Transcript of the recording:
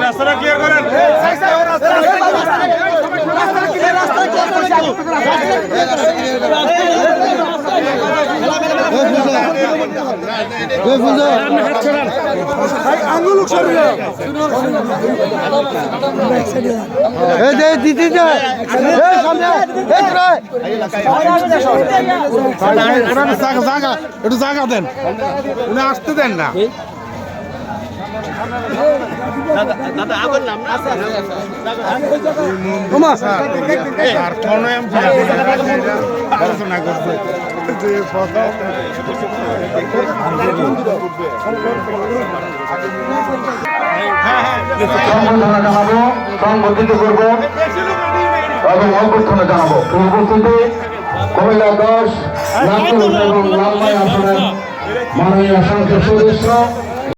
রাস্তাটা ক্লিয়ার করেন। একটু জায়গা দেন, উনি আসতে দেন না। আলোচনা করছে জানাবো, সংবর্ধিত করবো এবং অভ্যর্থনা জানাবো। উপস্থিতি কুমিল্লা 10 এবং লালমাই আসনের মাননীয় সংসদ সদস্য